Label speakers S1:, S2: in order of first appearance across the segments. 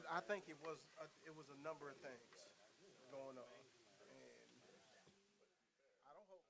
S1: I think it was a number of things going on, and I don't hope.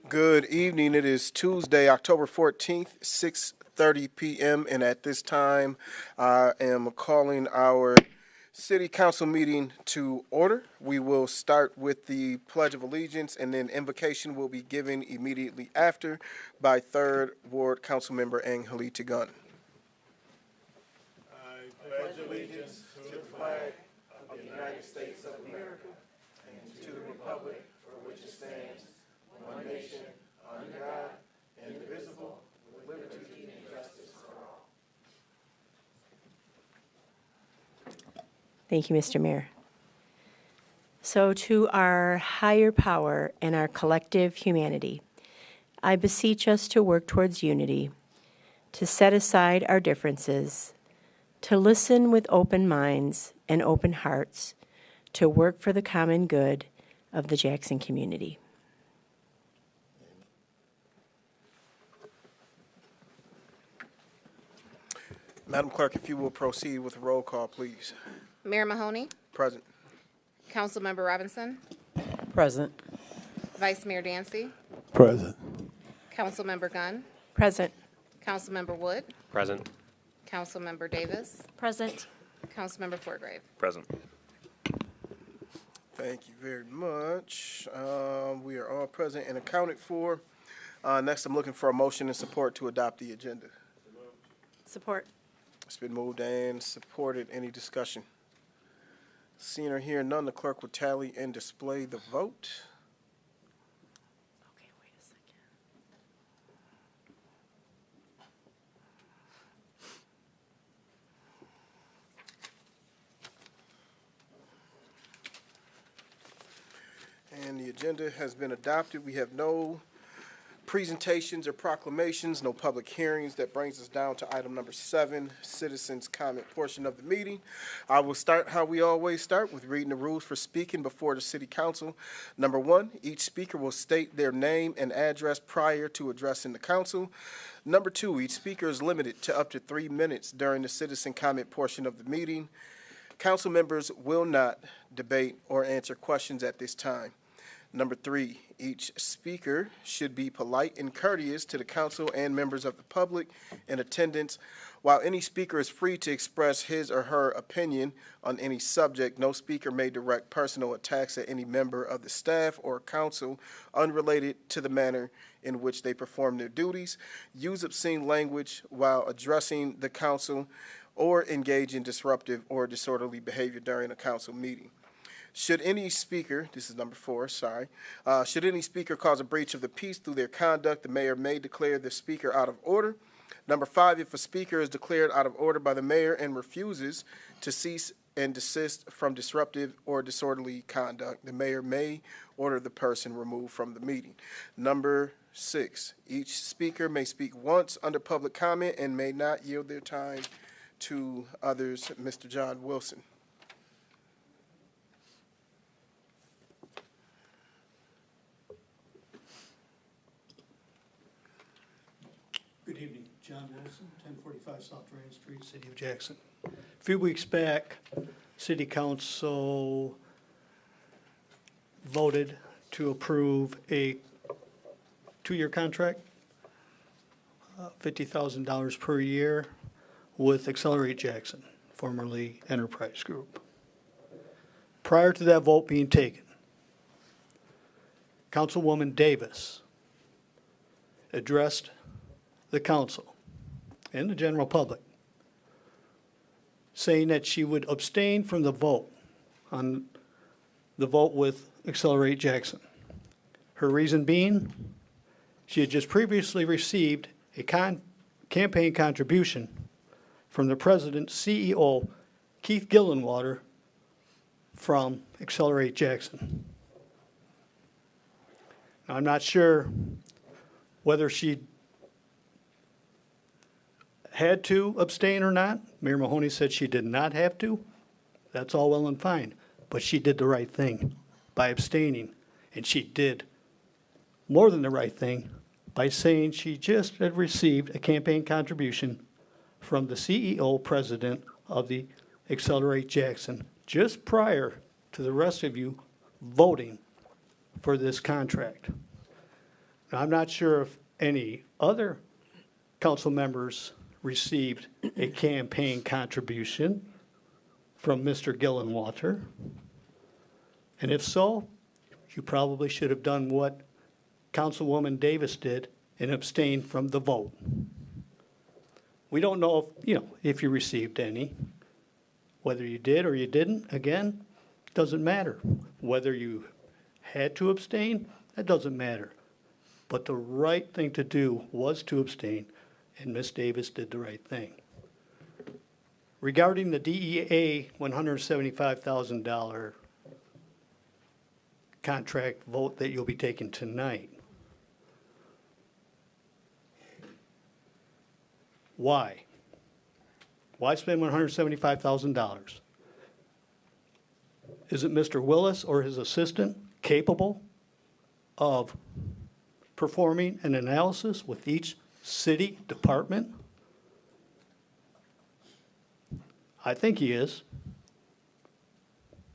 S1: Good evening. It is Tuesday, October 14th, 6:30 p.m. And at this time, I am calling our City Council meeting to order. We will start with the Pledge of Allegiance, and then invocation will be given immediately after by 3rd Ward Councilmember Angelique Gunn. I pledge allegiance to the flag of the United States of America and to the republic for which it stands, one nation, under God, indivisible, with liberty and justice for all.
S2: Thank you, Mr. Mayor. So to our higher power and our collective humanity, I beseech us to work towards unity, to set aside our differences, to listen with open minds and open hearts, to work for the common good of the Jackson community.
S1: Madam Clerk, if you will proceed with the roll call, please.
S3: Mayor Mahoney,
S1: Present.
S3: Councilmember Robinson,
S4: Present.
S3: Vice Mayor Dancy,
S5: Present.
S3: Councilmember Gunn,
S2: Present.
S3: Councilmember Wood,
S6: Present.
S3: Councilmember Davis,
S2: Present.
S3: Councilmember Forgrave.
S6: Present.
S1: Thank you very much. We are all present and accounted for. Next, I'm looking for a motion and support to adopt the agenda.
S2: Support.
S1: It's been moved and supported. Any discussion? Seeing or hearing none, the clerk will tally and display the vote.
S2: Okay, wait a second.
S1: And the agenda has been adopted. We have no presentations or proclamations, no public hearings. That brings us down to item number 7, citizens' comment portion of the meeting. I will start how we always start, with reading the rules for speaking before the city council. Number 1, each speaker will state their name and address prior to addressing the council. Number 2, each speaker is limited to up to 3 minutes during the citizen comment portion of the meeting. Council members will not debate or answer questions at this time. Number 3, each speaker should be polite and courteous to the council and members of the public in attendance. While any speaker is free to express his or her opinion on any subject, no speaker may direct personal attacks at any member of the staff or council unrelated to the manner in which they perform their duties, use obscene language while addressing the council, or engage in disruptive or disorderly behavior during a council meeting. Should any speaker, this is number 4, should any speaker cause a breach of the peace through their conduct, the mayor may declare the speaker out of order. Number 5, if a speaker is declared out of order by the mayor and refuses to cease and desist from disruptive or disorderly conduct, the mayor may order the person removed from the meeting. Number 6, each speaker may speak once under public comment and may not yield their time to others. Mr. John Wilson.
S5: Good evening, John Wilson, 1045 South Duran Street, City of Jackson. A few weeks back, City Council voted to approve a 2-year contract, $50,000 per year with Accelerate Jackson, formerly Enterprise Group. Prior to that vote being taken, Councilwoman Davis addressed the council and the general public, saying that she would abstain from the vote on the vote with Accelerate Jackson. Her reason being, she had just previously received a campaign contribution from the president, CEO, Keith Gillenwater, from Accelerate Jackson. Now, I'm not sure whether she had to abstain or not. Mayor Mahoney said she did not have to. That's all well and fine. But she did the right thing by abstaining. And she did more than the right thing by saying she just had received a campaign contribution from the CEO president of the Accelerate Jackson just prior to the rest of you voting for this contract. Now, I'm not sure if any other council members received a campaign contribution from Mr. Gillenwater. And if so, you probably should have done what Councilwoman Davis did and abstained from the vote. We don't know if you received any. Whether you did or you didn't, again, doesn't matter. Whether you had to abstain, that doesn't matter. But the right thing to do was to abstain, and Ms. Davis did the right thing. Regarding the DEA $175,000 contract vote that you'll be taking tonight, why? Why spend $175,000? Is it Mr. Willis or his assistant capable of performing an analysis with each city department? I think he is.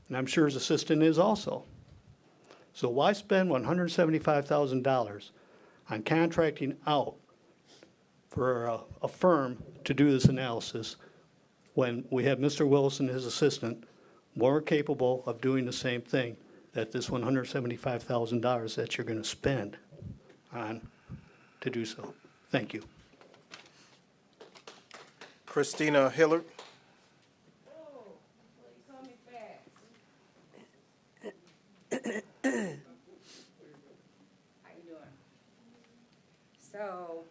S5: And I'm sure his assistant is also. So why spend $175,000 on contracting out for a firm to do this analysis when we have Mr. Willis and his assistant more capable of doing the same thing that this $175,000 that you're going to spend on to do so? Thank you.
S1: Christina Hillard.
S4: How you doing? So,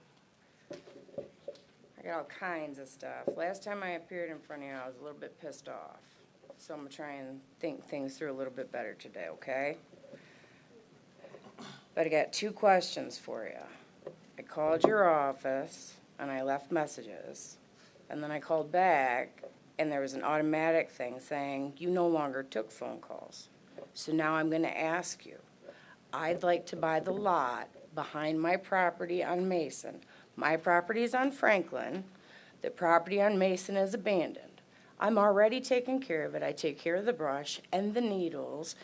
S4: I got all kinds of stuff. Last time I appeared in front of you, I was a little bit pissed off. So I'm gonna try and think things through a little bit better today, okay? But I got 2 questions for you. I called your office and I left messages. And then I called back and there was an automatic thing saying you no longer took phone calls. So now I'm gonna ask you. I'd like to buy the lot behind my property on Mason. My property is on Franklin. The property on Mason is abandoned. I'm already taking care of it. I take care of the brush and the needles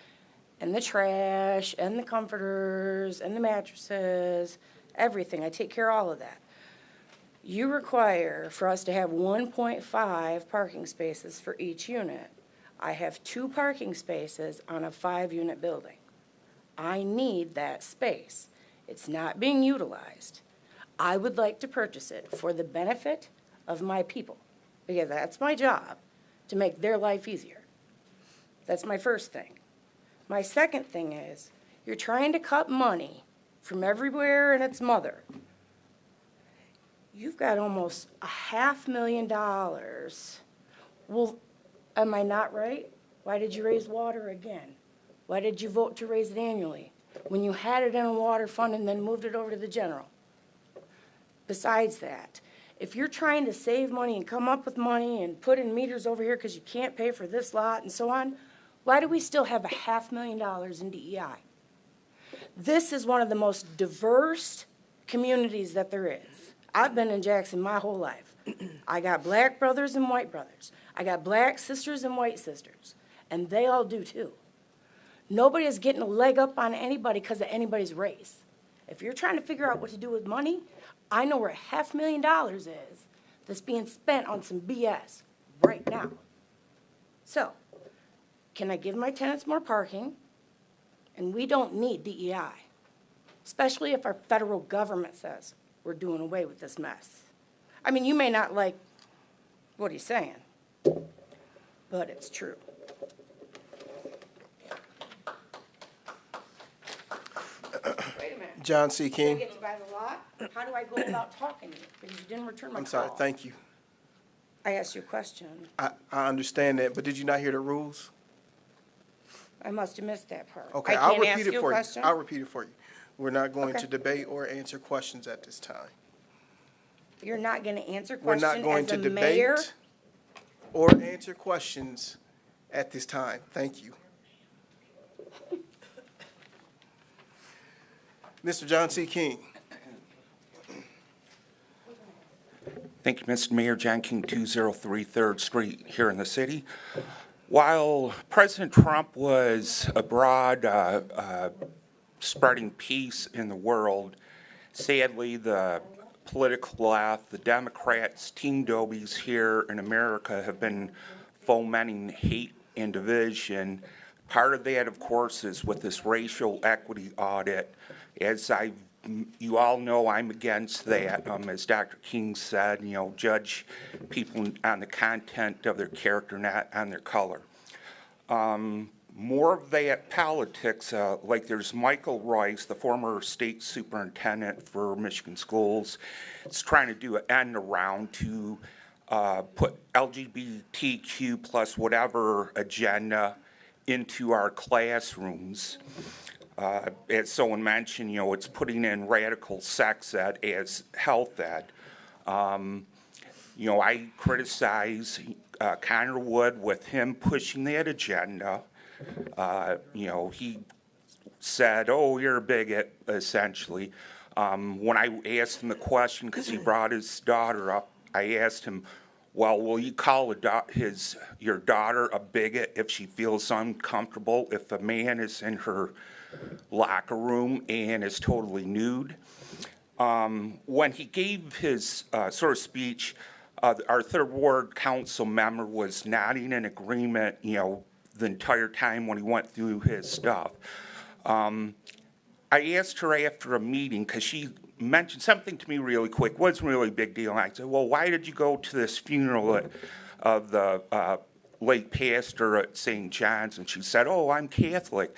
S4: and the trash and the comforters and the mattresses, everything. I take care of all of that. You require for us to have 1.5 parking spaces for each unit. I have 2 parking spaces on a 5-unit building. I need that space. It's not being utilized. I would like to purchase it for the benefit of my people, because that's my job, to make their life easier. That's my first thing. My second thing is, you're trying to cut money from everywhere and its mother. You've got almost $500,000. Well, am I not right? Why did you raise water again? Why did you vote to raise it annually when you had it in a water fund and then moved it over to the general? Besides that, if you're trying to save money and come up with money and put in meters over here because you can't pay for this lot and so on, why do we still have $500,000 in DEI? This is one of the most diverse communities that there is. I've been in Jackson my whole life. I got black brothers and white brothers. I got black sisters and white sisters, and they all do too. Nobody is getting a leg up on anybody because of anybody's race. If you're trying to figure out what to do with money, I know where $500,000 is that's being spent on some BS right now. So, can I give my tenants more parking? And we don't need DEI, especially if our federal government says we're doing away with this mess. I mean, you may not like what he's saying, but it's true. Wait a minute.
S1: John C.
S4: Did I
S1: King.
S4: get to buy the lot? How do I go about talking to you? Because you didn't return my call.
S1: I'm sorry, thank you.
S4: I asked you a question.
S1: I understand that, but did you not hear the rules?
S4: I must have missed that part.
S1: Okay,
S4: I
S1: I'll
S4: can't
S1: repeat
S4: ask
S1: it
S4: you a
S1: for you.
S4: question?
S1: I'll repeat it for you. We're not going
S4: Okay.
S1: to debate or answer questions at this time.
S4: You're not going to answer
S1: We're
S4: questions
S1: not going
S4: as
S1: to
S4: a mayor?
S1: debate or answer questions at this time. Thank you. Mr. John C. King.
S6: Thank you, Mr. Mayor. John King, 203 3rd Street here in the city. While President Trump was abroad spreading peace in the world. Sadly, the political left, the Democrats, Team Dobies here in America have been fomenting hate and division. Part of that, of course, is with this racial equity audit. As you all know, I'm against that. As Dr. King said, judge people on the content of their character, not on their color. More of that politics, like there's Michael Royce, the former state superintendent for Michigan schools, is trying to do an end around to put LGBTQ plus whatever agenda into our classrooms. As someone mentioned, it's putting in radical sex ed as health ed. I criticize Connor Wood with him pushing that agenda. He said, "Oh, you're a bigot," essentially. When I asked him the question, because he brought his daughter up, I asked him, "Well, will you call your daughter a bigot if she feels uncomfortable if a man is in her locker room and is totally nude?" When he gave his sort of speech, our third ward council member was nodding in agreement, the entire time when he went through his stuff. I asked her after a meeting, because she mentioned something to me really quick, wasn't really a big deal. And I said, "Well, why did you go to this funeral of the late pastor at St. John's?" And she said, "Oh, I'm Catholic."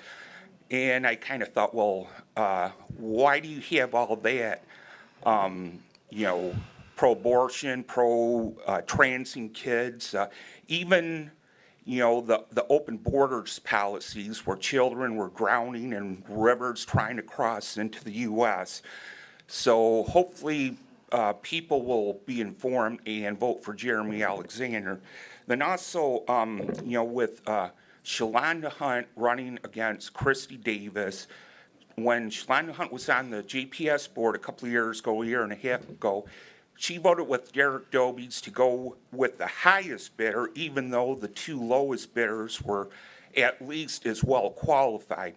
S6: And I kind of thought, well, why do you have all that, pro-abortion, pro-transing kids, even, the open borders policies where children were drowning in rivers trying to cross into the U.S. So hopefully people will be informed and vote for Jeremy Alexander. Then also, with Shalonda Hunt running against Christy Davis, when Shalonda Hunt was on the JPS board a couple of years ago, a year and a half ago, she voted with Derek Dobies to go with the highest bidder, even though the two lowest bidders were at least as well qualified.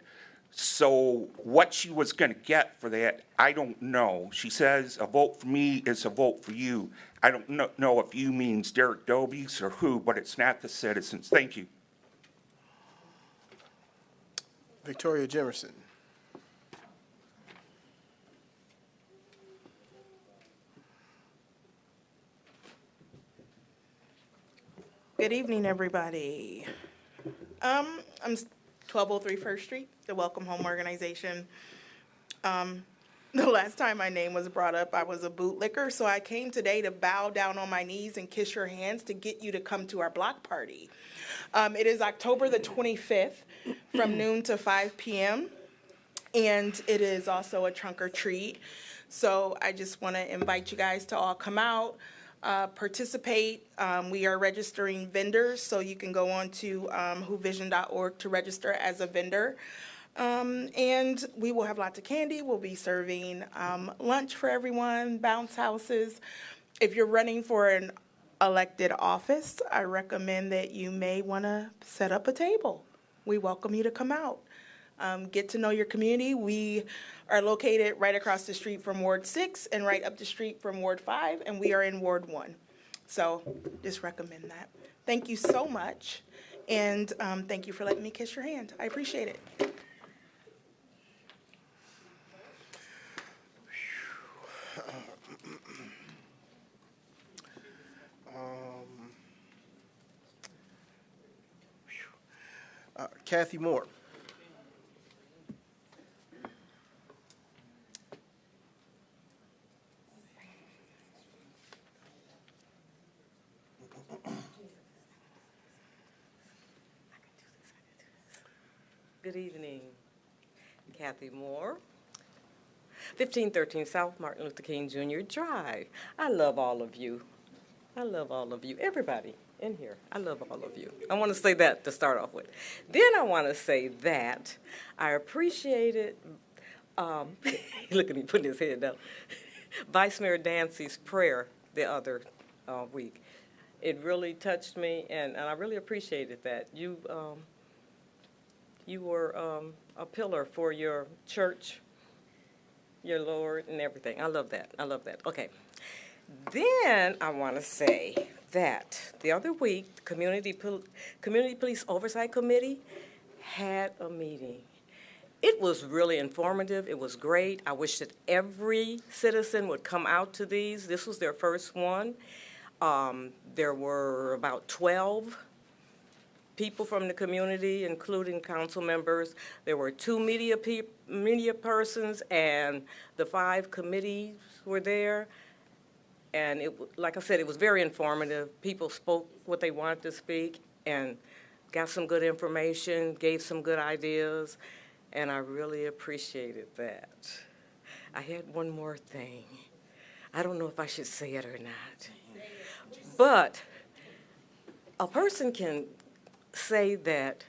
S6: So what she was going to get for that, I don't know. She says a vote for me is a vote for you. I don't know if you means Derek Dobies or who, but it's not the citizens. Thank you.
S1: Victoria Jimerson.
S7: Good evening, everybody. I'm 1203 First Street, the Welcome Home Organization. The last time my name was brought up, I was a bootlicker, so I came today to bow down on my knees and kiss your hands to get you to come to our block party. It is October the 25th from noon to 5 p.m., and it is also a trunk or treat. So I just want to invite you guys to all come out. Participate. We are registering vendors, so you can go on to whovision.org to register as a vendor. And we will have lots of candy. We'll be serving lunch for everyone, bounce houses. If you're running for an elected office, I recommend that you may want to set up a table. We welcome you to come out. Get to know your community. We are located right across the street from Ward 6 and right up the street from Ward 5, and we are in Ward 1. So just recommend that. Thank you so much, and thank you for letting me kiss your hand. I appreciate it.
S1: Kathy Moore.
S8: Good evening. Kathy Moore, 1513 South Martin Luther King Jr. Drive. I love all of you. I love all of you. Everybody in here. I love all of you. I want to say that to start off with. Then I want to say that I appreciated, look at me putting his head down, Vice Mayor Dancy's prayer the other week. It really touched me, and I really appreciated that. You were a pillar for your church, your Lord, and everything. I love that. I love that. Okay. Then I want to say that the other week, the Community Police Oversight Committee had a meeting. It was really informative. It was great. I wish that every citizen would come out to these. This was their first one. There were about 12 people from the community, including council members. There were 2 media persons, and the 5 committees were there. And like I said, it was very informative. People spoke what they wanted to speak and got some good information, gave some good ideas, and I really appreciated that. I had one more thing. I don't know if I should say it or not. But a person can say that,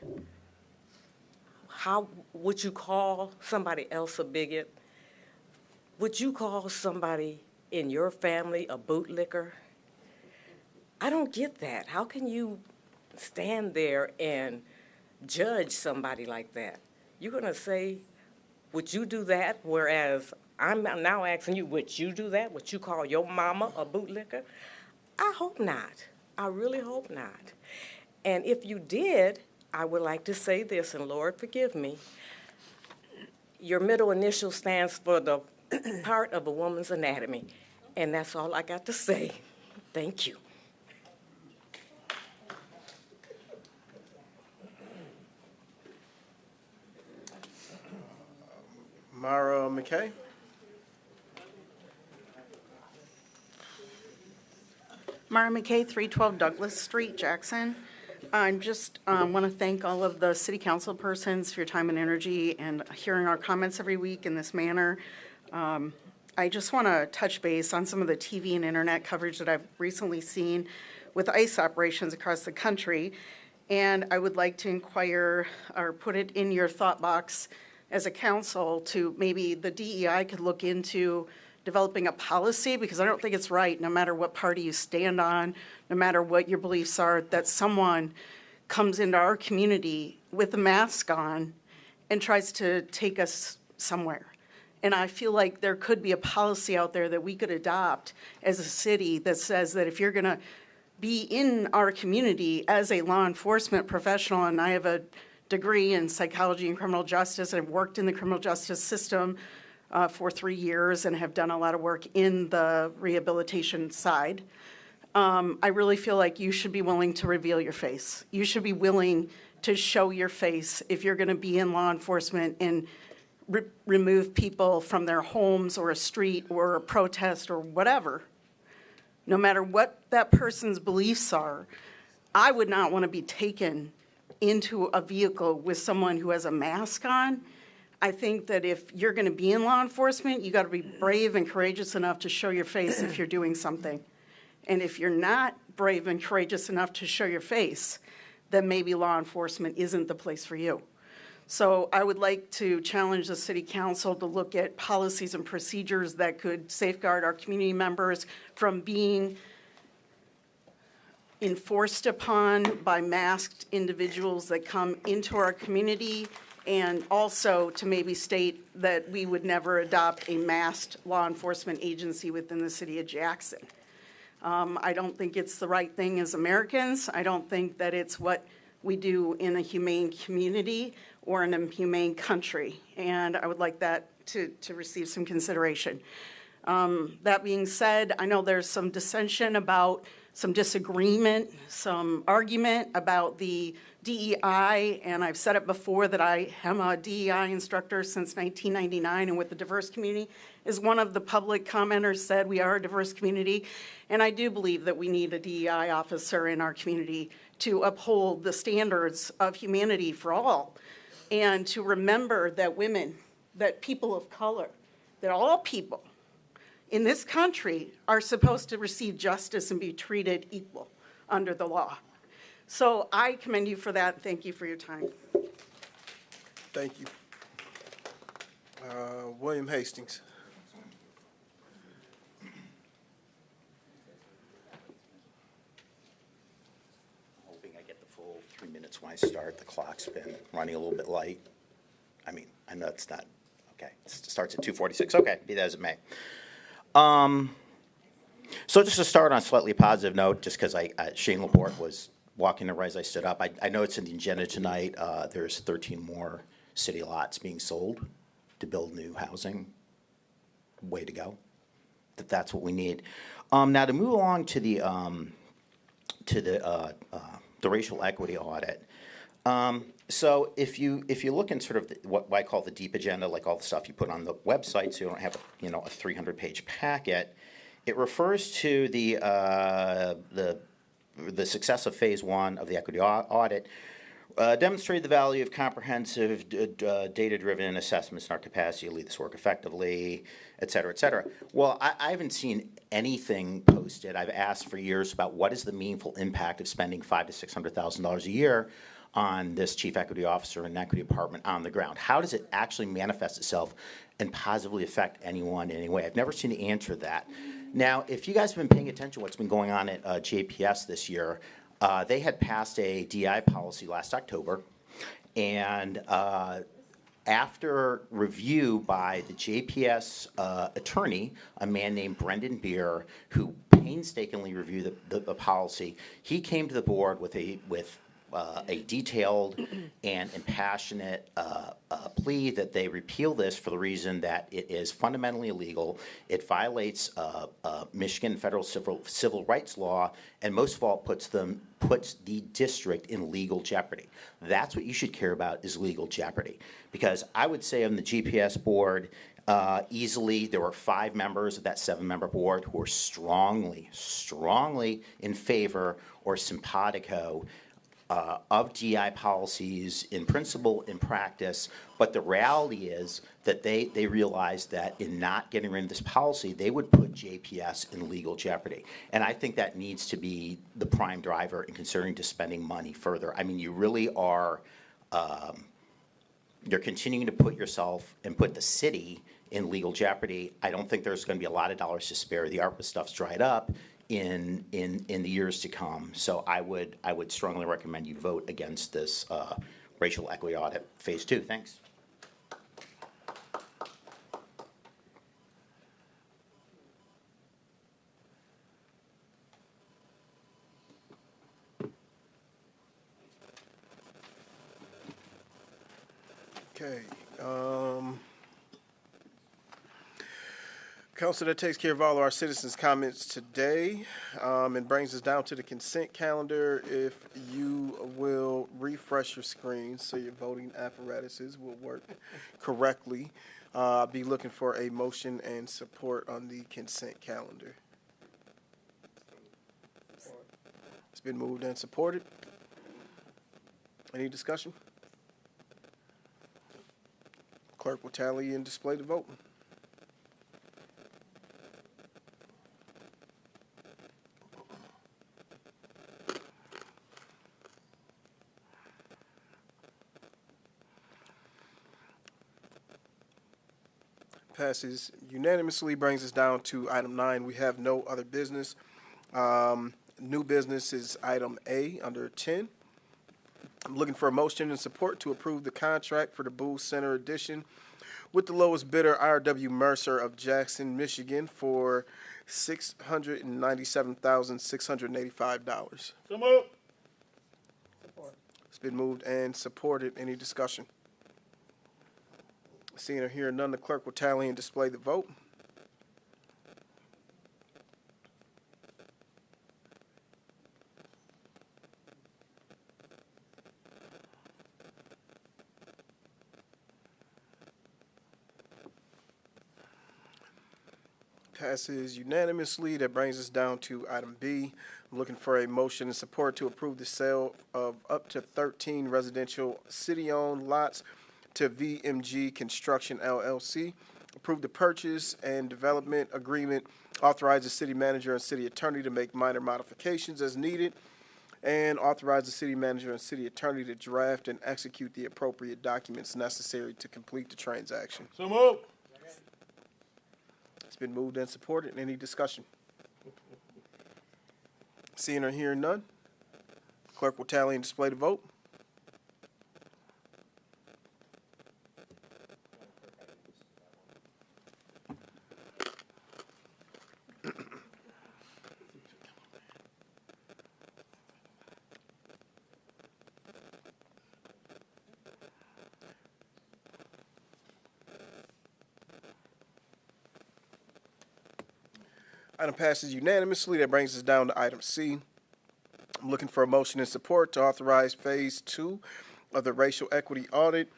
S8: how would you call somebody else a bigot? Would you call somebody in your family a bootlicker? I don't get that. How can you stand there and judge somebody like that? You're going to say, would you do that? Whereas I'm now asking you, would you do that? Would you call your mama a bootlicker? I hope not. I really hope not. And if you did, I would like to say this, and Lord forgive me. Your middle initial stands for the part of a woman's anatomy. And that's all I got to say. Thank you.
S1: Mara McKay.
S9: Mara McKay, 312 Douglas Street, Jackson. I just want to thank all of the city council persons for your time and energy and hearing our comments every week in this manner. I just want to touch base on some of the TV and internet coverage that I've recently seen with ICE operations across the country. And I would like to inquire or put it in your thought box as a council to maybe the DEI could look into developing a policy, because I don't think it's right, no matter what party you stand on, no matter what your beliefs are, that someone comes into our community with a mask on and tries to take us somewhere. And I feel like there could be a policy out there that we could adopt as a city that says that if you're going to be in our community as a law enforcement professional, and I have a degree in psychology and criminal justice, and I've worked in the criminal justice system for 3 years and have done a lot of work in the rehabilitation side. I really feel like you should be willing to reveal your face. You should be willing to show your face if you're going to be in law enforcement and remove people from their homes or a street or a protest or whatever. No matter what that person's beliefs are, I would not want to be taken into a vehicle with someone who has a mask on. I think that if you're going to be in law enforcement, you got to be brave and courageous enough to show your face if you're doing something. And if you're not brave and courageous enough to show your face, then maybe law enforcement isn't the place for you. So I would like to challenge the city council to look at policies and procedures that could safeguard our community members from being enforced upon by masked individuals that come into our community, and also to maybe state that we would never adopt a masked law enforcement agency within the city of Jackson. I don't think it's the right thing as Americans. I don't think that it's what we do in a humane community or in a humane country, and I would like that to receive some consideration. That being said, I know there's some dissension about some disagreement, some argument about the DEI, and I've said it before that I am a DEI instructor since 1999, and with the diverse community, as one of the public commenters said, we are a diverse community, and I do believe that we need a DEI officer in our community to uphold the standards of humanity for all, and to remember that women, that people of color, that all people in this country are supposed to receive justice and be treated equal under the law. So I commend you for that. Thank you for your time.
S1: Thank you. William Hastings.
S10: Hoping I get the full 3 minutes when I start. The clock's been running a little bit light. I mean, I know it's not, okay, it starts at 2:46, okay, be that as it may. So just to start on a slightly positive note, just because Shane Laporte was walking right as I stood up, I know it's in the agenda tonight, there's 13 more city lots being sold to build new housing. Way to go. That's what we need. Now to move along to the racial equity audit. So if you look in sort of what I call the deep agenda, like all the stuff you put on the website, so you don't have a 300-page packet, it refers to the success of phase 1 of the equity audit. Demonstrated the value of comprehensive, data-driven assessments in our capacity to lead this work effectively, et cetera, et cetera. Well, I haven't seen anything posted. I've asked for years about what is the meaningful impact of spending $500,000 to $600,000 a year on this chief equity officer and equity department on the ground. How does it actually manifest itself and positively affect anyone in any way? I've never seen the answer to that. Now, if you guys have been paying attention to what's been going on at JPS this year, they had passed a DI policy last October, and after review by the JPS attorney, a man named Brendan Beer, who painstakingly reviewed the policy, he came to the board with a detailed and passionate plea that they repeal this for the reason that it is fundamentally illegal, it violates Michigan federal civil rights law, and most of all puts the district in legal jeopardy. That's what you should care about, is legal jeopardy. Because I would say on the GPS board, easily there were 5 members of that 7-member board who were strongly in favor or simpatico of DI policies in principle, in practice, but the reality is that they realized that in not getting rid of this policy, they would put JPS in legal jeopardy. And I think that needs to be the prime driver in considering to spending money further. I mean, you really are, you're continuing to put yourself and put the city in legal jeopardy. I don't think there's going to be a lot of dollars to spare. The ARPA stuff's dried up in the years to come. So I would strongly recommend you vote against this racial equity audit phase 2. Thanks.
S1: Okay. Council, that takes care of all of our citizens' comments today, and brings us down to the consent calendar. If you will refresh your screen so your voting apparatuses will work correctly. I'll be looking for a motion and support on the consent calendar. It's been moved and supported. Any discussion? Clerk will tally and display the vote. Passes unanimously, brings us down to item 9. We have no other business. New business is item A under 10. I'm looking for a motion and support to approve the contract for the Booth Center addition with the lowest bidder, R.W. Mercer of Jackson, Michigan, for $697,685.
S5: So moved.
S1: It's been moved and supported. Any discussion? Seeing or hearing none, the clerk will tally and display the vote. Passes unanimously. That brings us down to item B. I'm looking for a motion and support to approve the sale of up to 13 residential city-owned lots to VMG Construction LLC. Approve the purchase and development agreement. Authorize the city manager and city attorney to make minor modifications as needed. And authorize the city manager and city attorney to draft and execute the appropriate documents necessary to complete the transaction.
S5: So moved.
S1: It's been moved and supported. Any discussion? Seeing or hearing none, clerk will tally and display the vote. Item passes unanimously. That brings us down to item C. I'm looking for a motion and support to authorize Phase 2 of the racial equity audit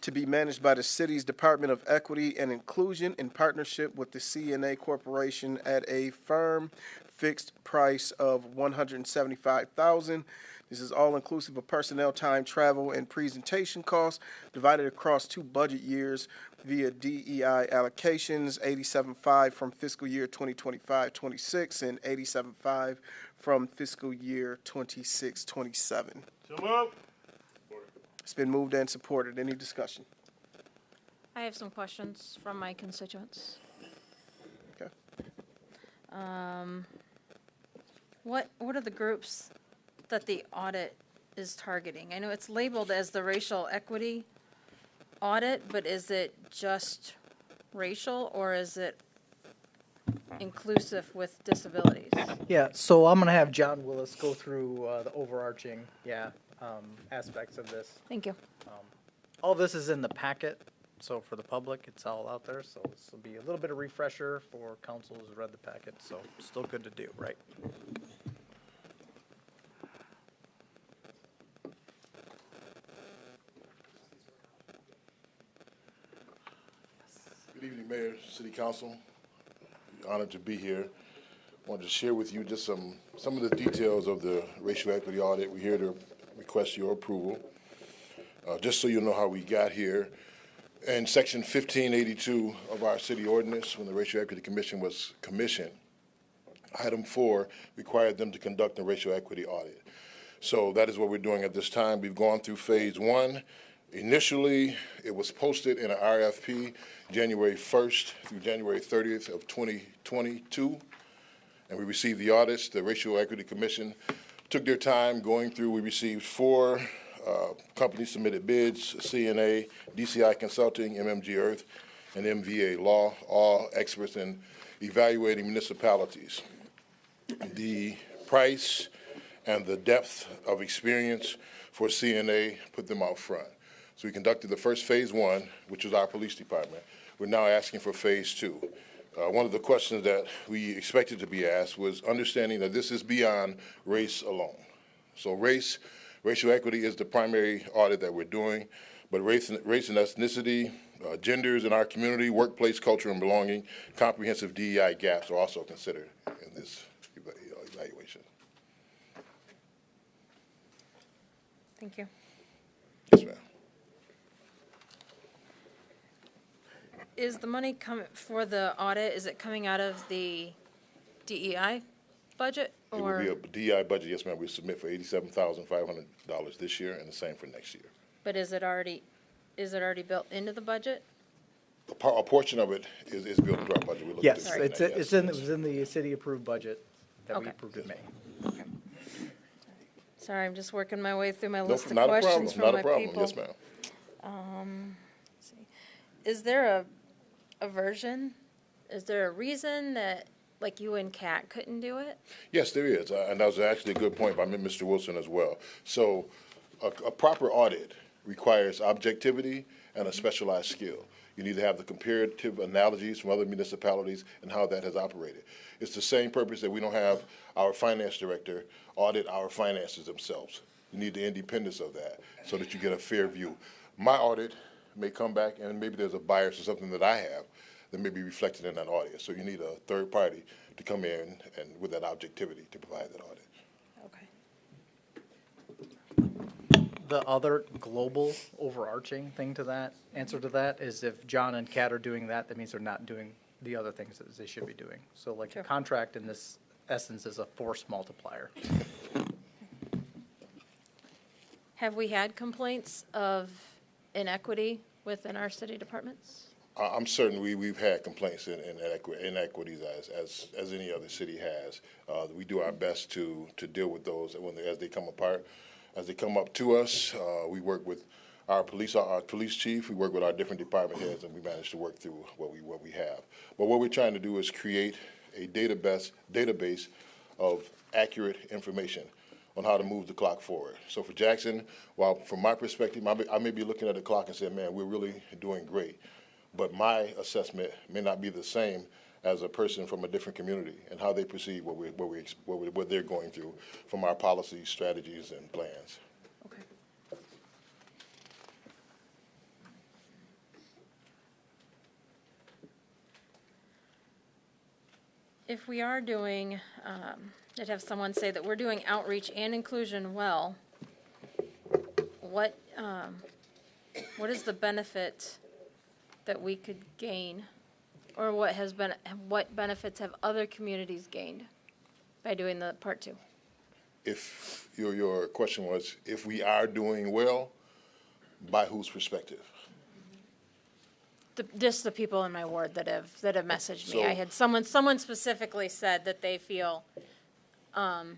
S1: to be managed by the city's Department of Equity and Inclusion in partnership with the CNA Corporation at a firm fixed price of $175,000. This is all inclusive of personnel time, travel, and presentation costs divided across 2 budget years via DEI allocations, 87.5 from fiscal year 2025-26 and 87.5 from fiscal year 26-27. It's been moved and supported. Any discussion?
S11: I have some questions from my constituents.
S1: Okay.
S11: What are the groups that the audit is targeting? I know it's labeled as the racial equity audit, but is it just racial, or is it inclusive with disabilities?
S12: Yeah, so I'm going to have John Willis go through the overarching, aspects of this.
S11: Thank you.
S12: All this is in the packet, so for the public, it's all out there, so this will be a little bit of refresher for council who's read the packet, so still good to do, right?
S13: Good evening, Mayor, City Council. Honored to be here. Wanted to share with you just some of the details of the racial equity audit. We're here to request your approval. Just so you know how we got here, in Section 1582 of our city ordinance, when the Racial Equity Commission was commissioned, Item 4 required them to conduct a racial equity audit. So that is what we're doing at this time. We've gone through Phase 1. Initially, it was posted in an RFP January 1st through January 30th of 2022, and we received the audits. The Racial Equity Commission took their time going through. We received 4 companies submitted bids: CNA, DCI Consulting, MMG Earth, and MVA Law, all experts in evaluating municipalities. The price and the depth of experience for CNA put them out front. So we conducted the first Phase 1, which was our police department. We're now asking for Phase 2. One of the questions that we expected to be asked was understanding that this is beyond race alone. So racial equity is the primary audit that we're doing, but race and ethnicity, genders in our community, workplace culture and belonging, comprehensive DEI gaps are also considered in this evaluation.
S11: Thank you.
S13: Yes, ma'am.
S11: Is the money coming for the audit, is it coming out of the DEI budget,
S13: It
S11: or?
S13: will be a DEI budget, yes, ma'am. We submit for $87,500 this year and the same for next year.
S11: But is it already built into the budget?
S13: A portion of it is built into our budget. We're looking
S12: Yes,
S13: to
S12: it
S13: yes.
S12: was in the city-approved budget that we
S11: Okay.
S12: approved in May.
S11: Sorry, I'm just working my way through my
S13: No,
S11: list of
S13: not a
S11: questions
S13: problem,
S11: from
S13: not a
S11: my
S13: problem.
S11: people.
S13: Yes, ma'am.
S11: Let's see. Is there a version? Is there a reason that, like, you and Kat couldn't do it?
S13: Yes, there is, and that was actually a good point by Mr. Wilson as well. So a proper audit requires objectivity and a specialized skill. You need to have the comparative analogies from other municipalities and how that has operated. It's the same purpose that we don't have our finance director audit our finances themselves. You need the independence of that so that you get a fair view. My audit may come back and maybe there's a bias or something that I have that may be reflected in that audit. So you need a third party to come in and with that objectivity to provide that audit.
S11: Okay.
S12: The other global overarching thing to that, answer to that, is if John and Kat are doing that, that means they're not doing the other things that they should be doing. So like
S11: Sure.
S12: the contract in this essence is a force multiplier.
S11: Have we had complaints of inequity within our city departments?
S13: I'm certain we've had complaints in inequities as any other city has. We do our best to deal with those as they come apart. As they come up to us, we work with our police chief, we work with our different department heads, and we manage to work through what we have. But what we're trying to do is create a database of accurate information on how to move the clock forward. So for Jackson, while from my perspective, I may be looking at the clock and saying, man, we're really doing great. But my assessment may not be the same as a person from a different community and how they perceive what they're going through from our policies, strategies, and plans.
S11: Okay. If we are doing, I'd have someone say that we're doing outreach and inclusion well, what is the benefit that we could gain? Or what benefits have other communities gained by doing the part two?
S13: If your question was, if we are doing well, by whose perspective?
S11: Just the people in my ward that have messaged me.
S13: So-
S11: I had someone specifically said that they feel the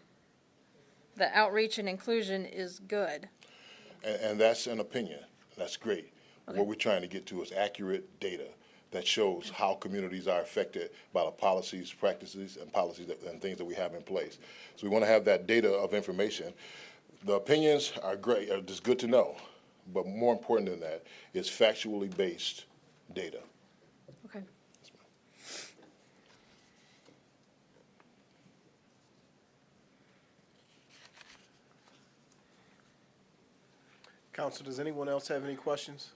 S11: outreach and inclusion is good.
S13: And that's an opinion. That's great. What we're trying to get to is accurate data that shows how communities are affected by the policies, practices, and policies and things that we have in place. So we want to have that data of information. The opinions are great, are just good to know, but more important than that is factually based data.
S11: Okay.
S1: Council, does anyone else have any questions?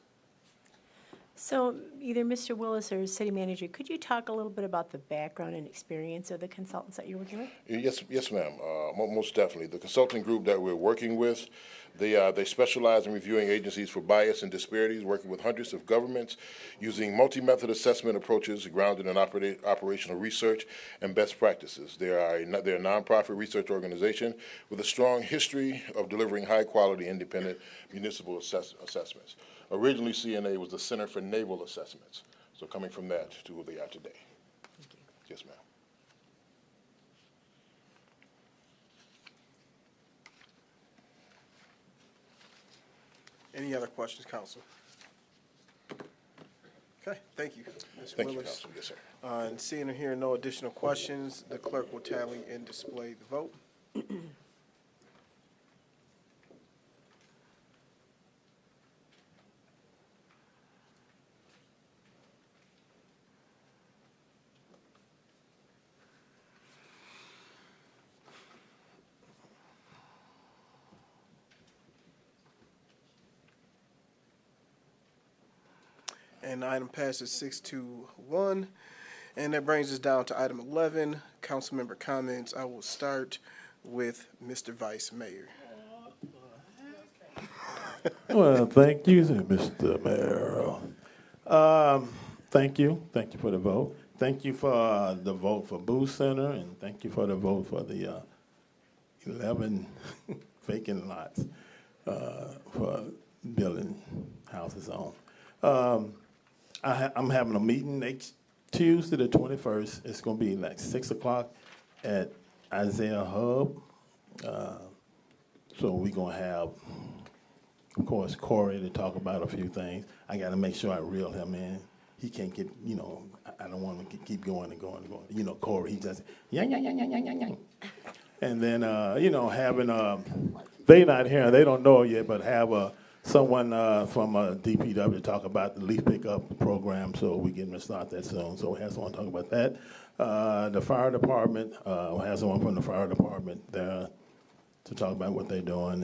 S2: So either Mr. Willis or City Manager, could you talk a little bit about the background and experience of the consultants that you're working with?
S13: Yes, ma'am. Most definitely. The consulting group that we're working with, they specialize in reviewing agencies for bias and disparities, working with hundreds of governments, using multi-method assessment approaches grounded in operational research and best practices. They're a nonprofit research organization with a strong history of delivering high-quality, independent municipal assessments. Originally, CNA was the Center for Naval Assessments. So coming from that to who they are today. Thank you. Yes, ma'am.
S1: Any other questions, Council? Okay, thank you, Ms.
S13: Thank you,
S1: Willis.
S13: Council. Yes, sir.
S1: And seeing and hearing no additional questions, the clerk will tally and display the vote. And the item passes 6-1. And that brings us down to item 11, council member comments. I will start with Mr. Vice Mayor.
S14: Well, thank you, Mr. Mayor. Thank you for the vote. Thank you for the vote for Booth Center, and thank you for the vote for the 11 vacant lots for building houses on. I'm having a meeting next Tuesday, the 21st. It's going to be like 6 o'clock at Isaiah Hub. So we're going to have, of course, Corey to talk about a few things. I got to make sure I reel him in. He can't get, I don't want him to keep going and going and going. Corey, he just, yang. And then, having, they not here, they don't know yet, but have someone from DPW talk about the leaf pickup program, so we get to start that soon. So we have someone talk about that. The fire department, we have someone from the fire department there to talk about what they're doing,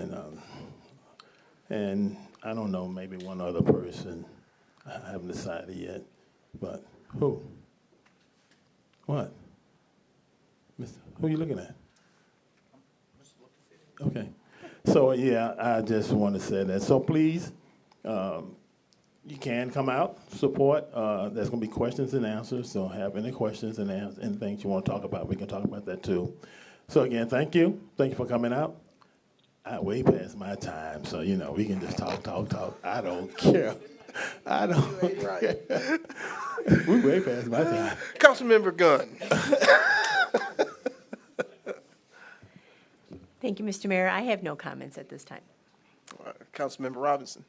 S14: and I don't know, maybe one other person. I haven't decided yet, but who? What? Who are you looking at? Okay. So, yeah, I just want to say that. So, please, you can come out, support. There's going to be questions and answers. So, have any questions and things you want to talk about, we can talk about that, too. So, again, thank you. Thank you for coming out. I way past my time, so, we can just talk. I don't care. I don't care. We way past my time.
S1: Councilmember Gunn.
S2: Thank you, Mr. Mayor. I have no comments at this time.
S1: Councilmember Robinson.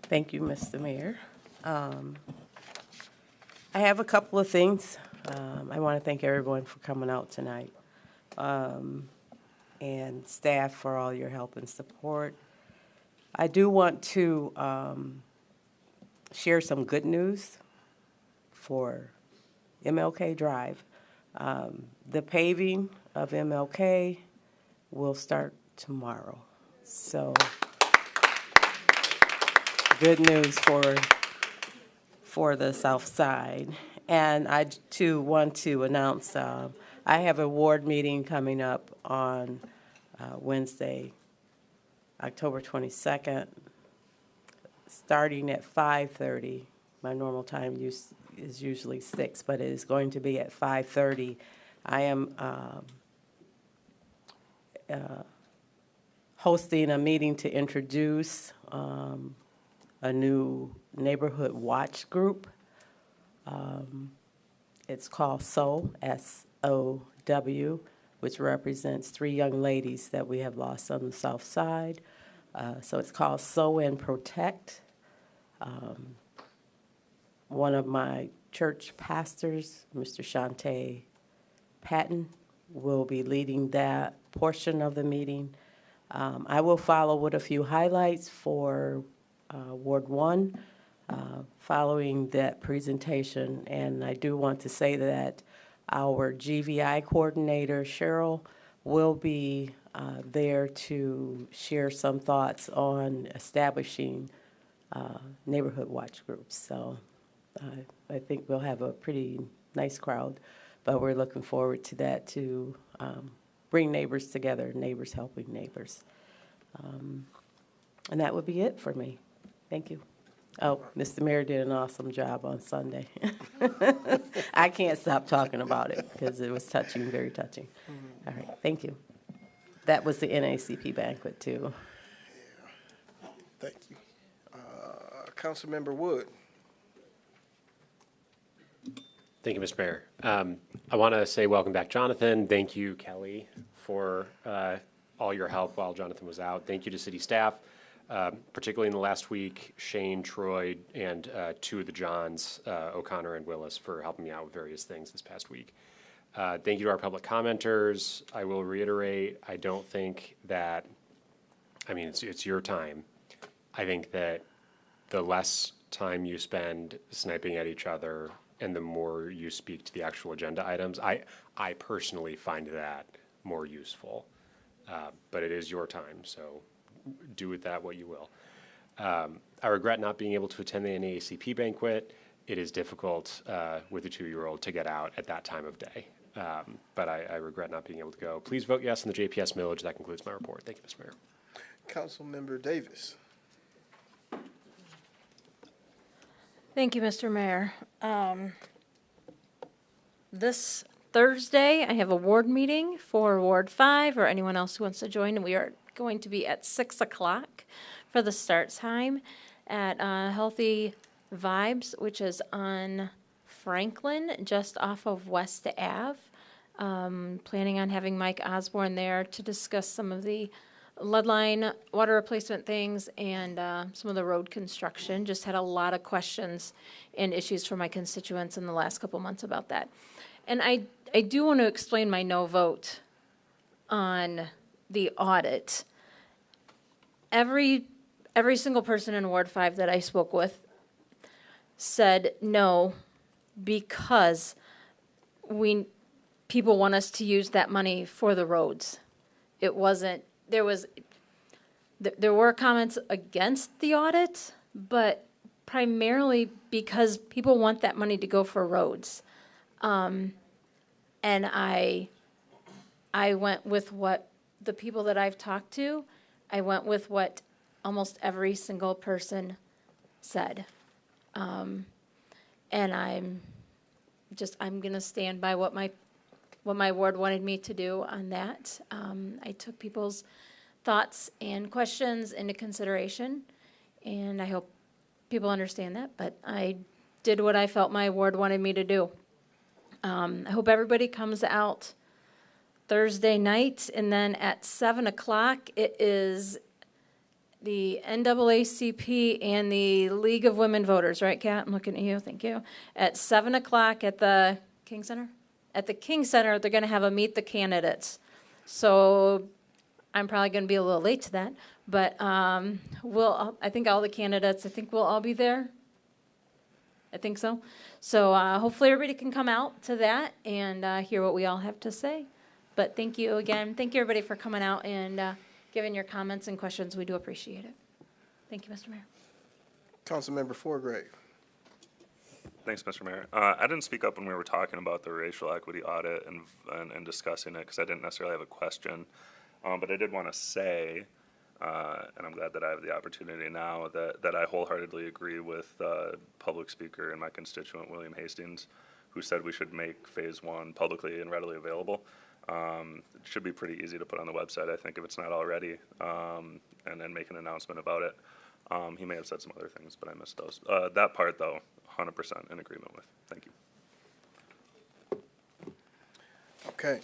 S4: Thank you, Mr. Mayor. I have a couple of things. I want to thank everyone for coming out tonight, and staff for all your help and support. I do want to share some good news. for MLK Drive. The paving of MLK will start tomorrow. So good news for the south side. And I too want to announce, I have a ward meeting coming up on Wednesday, October 22nd, starting at 5:30. My normal time is usually 6, but it is going to be at 5:30. I am hosting a meeting to introduce a new neighborhood watch group. It's called SOW, S-O-W, which represents 3 young ladies that we have lost on the south side. So it's called Sow and Protect. One of my church pastors, Mr. Shante Patton, will be leading that portion of the meeting. I will follow with a few highlights for Ward 1 following that presentation. And I do want to say that our GVI coordinator, Cheryl, will be there to share some thoughts on establishing neighborhood watch groups. So I think we'll have a pretty nice crowd, but we're looking forward to that to bring neighbors together, neighbors helping neighbors. And that would be it for me. Thank you. Oh, Mr. Mayor did an awesome job on Sunday. I can't stop talking about it because it was touching, very touching. All right, thank you. That was the NACP banquet, too.
S1: Thank you. Councilmember Wood.
S15: Thank you, Mr. Mayor. I want to say welcome back, Jonathan. Thank you, Kelly, for all your help while Jonathan was out. Thank you to city staff, particularly in the last week, Shane, Troy, and 2 of the Johns, O'Connor and Willis, for helping me out with various things this past week. Thank you to our public commenters. I will reiterate, I don't think that, I mean, it's your time. I think that the less time you spend sniping at each other and the more you speak to the actual agenda items, I personally find that more useful. But it is your time, so do with that what you will. I regret not being able to attend the NAACP banquet. It is difficult with a 2-year-old to get out at that time of day. But I regret not being able to go. Please vote yes on the JPS millage. That concludes my report. Thank you, Mr. Mayor.
S1: Councilmember Davis.
S11: Thank you, Mr. Mayor. This Thursday, I have a ward meeting for Ward 5, or anyone else who wants to join, and we are going to be at 6 o'clock for the start time at Healthy Vibes, which is on Franklin, just off of West Ave. Planning on having Mike Osborne there to discuss some of the lead line water replacement things and some of the road construction. Just had a lot of questions and issues from my constituents in the last couple months about that. And I do want to explain my no vote on the audit. Every single person in Ward 5 that I spoke with said no because people want us to use that money for the roads. It wasn't, there were comments against the audit, but primarily because people want that money to go for roads. And I went with what the people that I've talked to, I went with what almost every single person said. And I'm gonna stand by what my ward wanted me to do on that. I took people's thoughts and questions into consideration, and I hope people understand that, but I did what I felt my ward wanted me to do. I hope everybody comes out Thursday night, and then at 7 o'clock, it is the NAACP and the League of Women Voters, right, Kat? I'm looking at you, thank you. At 7 o'clock at the King Center? At the King Center, they're gonna have a Meet the Candidates. So I'm probably gonna be a little late to that, but I think all the candidates, I think we'll all be there. I think so. So hopefully everybody can come out to that and hear what we all have to say. But thank you again. Thank you, everybody, for coming out and giving your comments and questions. We do appreciate it. Thank you, Mr. Mayor.
S1: Councilmember Forgrave.
S16: Thanks, Mr. Mayor. I didn't speak up when we were talking about the racial equity audit and discussing it because I didn't necessarily have a question. But I did want to say, and I'm glad that I have the opportunity now, that I wholeheartedly agree with public speaker and my constituent, William Hastings, who said we should make Phase 1 publicly and readily available. It should be pretty easy to put on the website, I think, if it's not already, and then make an announcement about it. He may have said some other things, but I missed those. That part, though, 100% in agreement with. Thank you.
S1: Okay.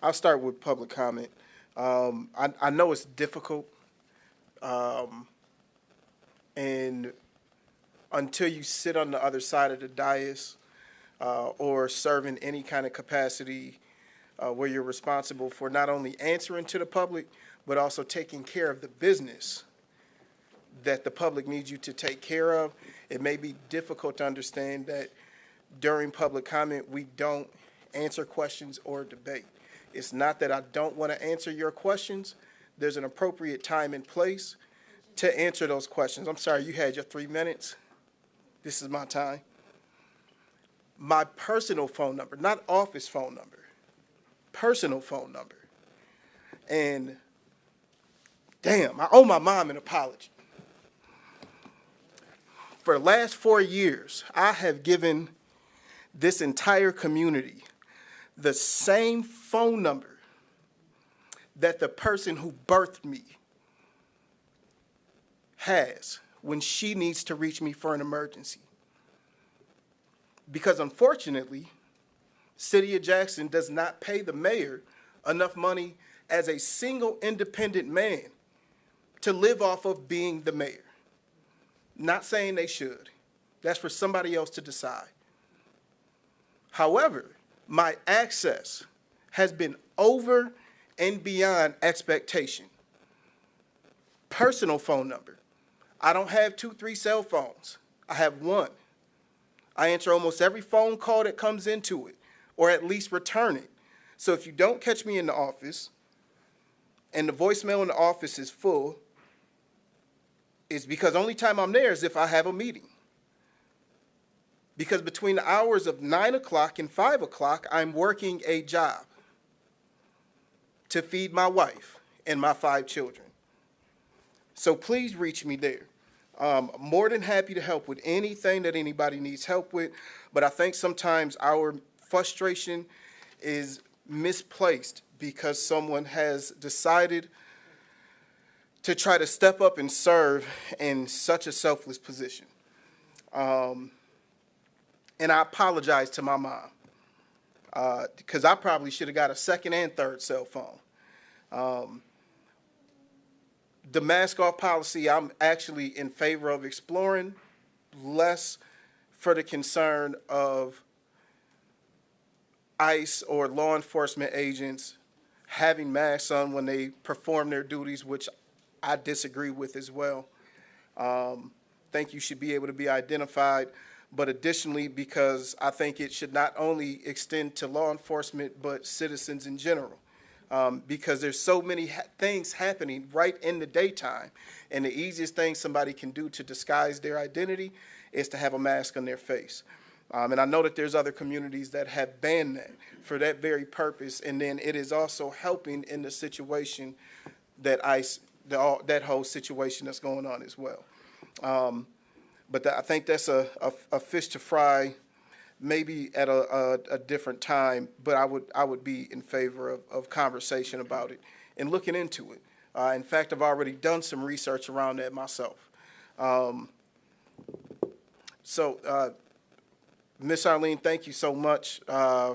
S1: I'll start with public comment. I know it's difficult, and until you sit on the other side of the dais or serve in any kind of capacity where you're responsible for not only answering to the public, but also taking care of the business that the public needs you to take care of, it may be difficult to understand that during public comment, we don't answer questions or debate. It's not that I don't want to answer your questions. There's an appropriate time and place to answer those questions. I'm sorry, you had your 3 minutes. This is my time. My personal phone number, not office phone number, personal phone number. And damn, I owe my mom an apology. For the last 4 years, I have given this entire community the same phone number that the person who birthed me has when she needs to reach me for an emergency. Because unfortunately, City of Jackson does not pay the mayor enough money as a single independent man to live off of being the mayor. Not saying they should. That's for somebody else to decide. However, my access has been over and beyond expectation. Personal phone number. I don't have 2, 3 cell phones. I have one. I answer almost every phone call that comes into it, or at least return it. So if you don't catch me in the office, and the voicemail in the office is full, it's because only time I'm there is if I have a meeting. Because between the hours of 9 o'clock and 5 o'clock, I'm working a job to feed my wife and my 5 children. So please reach me there. More than happy to help with anything that anybody needs help with, but I think sometimes our frustration is misplaced because someone has decided to try to step up and serve in such a selfless position. And I apologize to my mom because I probably should have got a second and third cell phone. The mask off policy, I'm actually in favor of exploring, less for the concern of ICE or law enforcement agents having masks on when they perform their duties, which I disagree with as well. Think you should be able to be identified, but additionally, because I think it should not only extend to law enforcement, but citizens in general. Because there's so many things happening right in the daytime, and the easiest thing somebody can do to disguise their identity is to have a mask on their face. And I know that there's other communities that have banned that for that very purpose, and then it is also helping in the situation that that whole situation that's going on as well. But I think that's a fish to fry, maybe at a different time, but I would be in favor of conversation about it and looking into it. In fact, I've already done some research around that myself. Ms. Arlene, thank you so much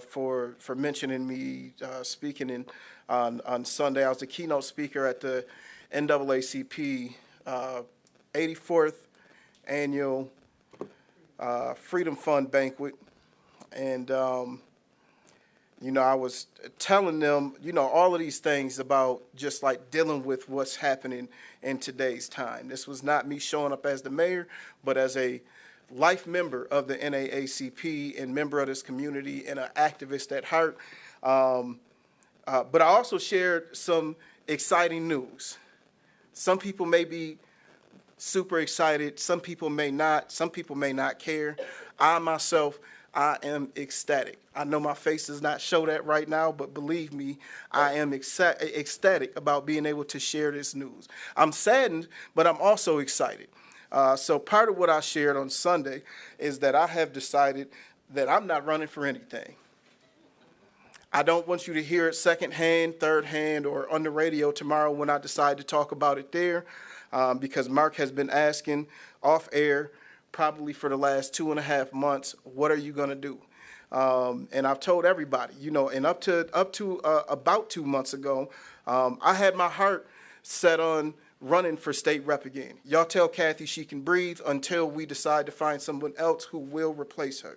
S1: for mentioning me speaking on Sunday. I was the keynote speaker at the NAACP 84th Annual Freedom Fund Banquet. And You know, I was telling them, you know, all of these things about just like dealing with what's happening in today's time. This was not me showing up as the mayor, but as a life member of the NAACP and member of this community and an activist at heart. But I also shared some exciting news. Some people may be super excited. Some people may not. Some people may not care. I myself, I am ecstatic. I know my face does not show that right now, but believe me, I am ecstatic about being able to share this news. I'm saddened, but I'm also excited. So part of what I shared on Sunday is that I have decided that I'm not running for anything. I don't want you to hear it secondhand, thirdhand, or on the radio tomorrow when I decide to talk about it there, because Mark has been asking off air probably for the last 2.5 months, what are you going to do? And I've told everybody, you know, and up to about 2 months ago, I had my heart set on running for state rep again. Y'all tell Kathy she can breathe until we decide to find someone else who will replace her.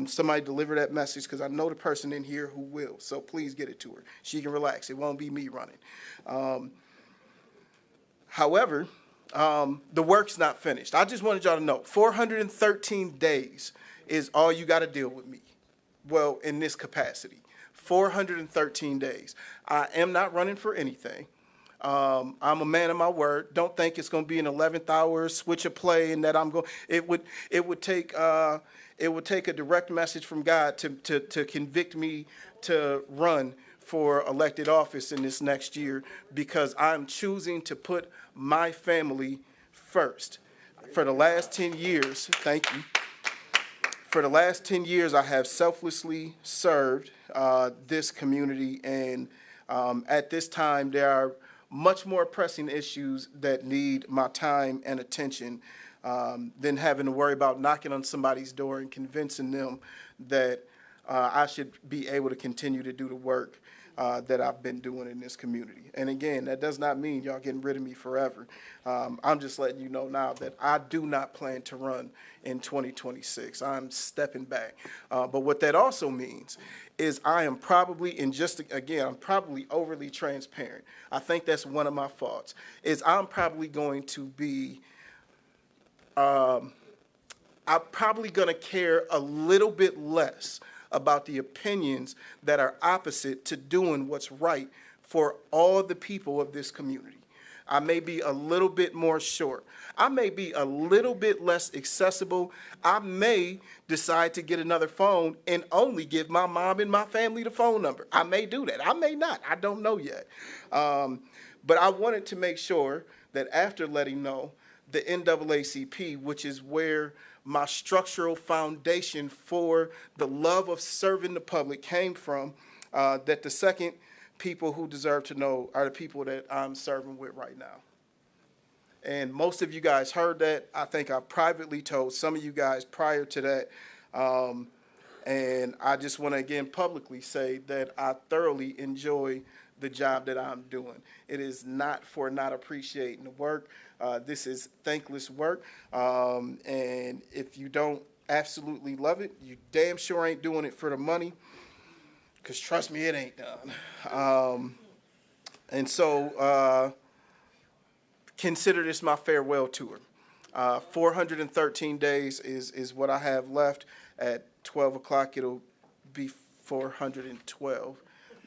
S1: Somebody deliver that message, because I know the person in here who will. So please get it to her. She can relax. It won't be me running. However, the work's not finished. I just wanted y'all to know, 413 days is all you got to deal with me. Well, in this capacity, 413 days. I am not running for anything. I'm a man of my word. Don't think it's going to be an 11th hour switch of play and that I'm going. It would take a direct message from God to convict me to run for elected office in this next year, because I'm choosing to put my family first. For the last 10 years, thank you. For the last 10 years, I have selflessly served this community, and at this time, there are much more pressing issues that need my time and attention than having to worry about knocking on somebody's door and convincing them that I should be able to continue to do the work that I've been doing in this community. And again, that does not mean y'all getting rid of me forever. I'm just letting you know now that I do not plan to run in 2026. I'm stepping back. But what that also means is I am probably, I'm probably overly transparent. I think that's one of my faults, is I'm probably going to be, I'm probably going to care a little bit less about the opinions that are opposite to doing what's right for all the people of this community. I may be a little bit more short. I may be a little bit less accessible. I may decide to get another phone and only give my mom and my family the phone number. I may do that. I may not. I don't know yet. But I wanted to make sure that after letting know the NAACP, which is where my structural foundation for the love of serving the public came from, that the second people who deserve to know are the people that I'm serving with right now. And most of you guys heard that. I think I privately told some of you guys prior to that. And I just want to again publicly say that I thoroughly enjoy the job that I'm doing. It is not for not appreciating the work. This is thankless work. And if you don't absolutely love it, you damn sure ain't doing it for the money. Because trust me, it ain't done. And so consider this my farewell tour. 413 days is what I have left. At 12 o'clock, it'll be 412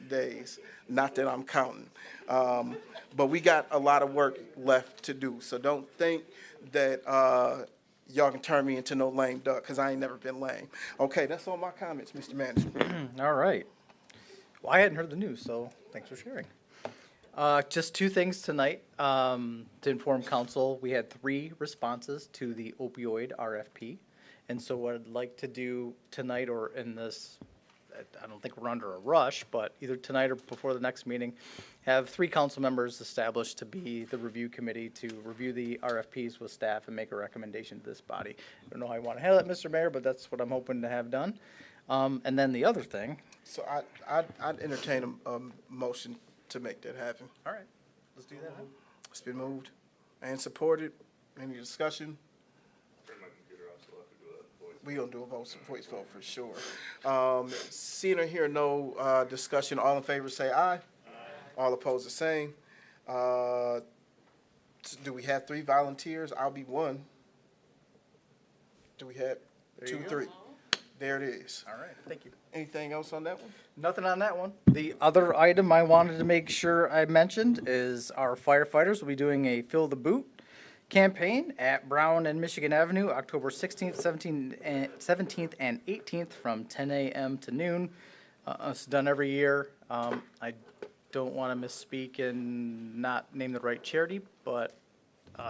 S1: days. Not that I'm counting. But we got a lot of work left to do. So don't think that y'all can turn me into no lame duck, because I ain't never been lame. Okay, that's all my comments, Mr. Manager.
S12: All right. Well, I hadn't heard the news, so thanks for sharing. Just two things tonight to inform council. We had 3 responses to the opioid RFP. And so what I'd like to do tonight, or in this, I don't think we're under a rush, but either tonight or before the next meeting, have 3 council members established to be the review committee to review the RFPs with staff and make a recommendation to this body. I don't know how you want to handle it, Mr. Mayor, but that's what I'm hoping to have done. And then the other thing.
S1: So I'd entertain a motion to make that happen.
S12: All right, let's do that.
S1: It's been moved and supported. Any discussion?
S16: Turn my computer off, so I'll have to do a voice
S1: We gonna do a voice vote for sure. Seeing or hearing no discussion, all in favor say aye. All opposed the same. Do we have 3 volunteers? I'll be one. Do we have
S12: There
S1: 2,
S12: you go.
S1: 3? There it is.
S12: All right, thank you.
S1: Anything else on that one?
S12: Nothing on that one. The other item I wanted to make sure I mentioned is our firefighters will be doing a Fill the Boot campaign at Brown and Michigan Avenue, October 16th, 17th, and 18th from 10 a.m. to noon. It's done every year. I don't want to misspeak and not name the right charity, but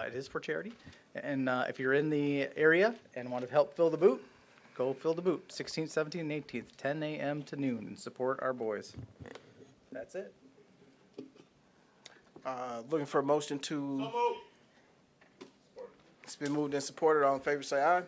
S12: it is for charity. And if you're in the area and want to help fill the boot, go fill the boot, 16th, 17th, and 18th, 10 a.m. to noon, and support our boys. That's it.
S1: Looking for a motion to. It's been moved and supported. All in favor say aye.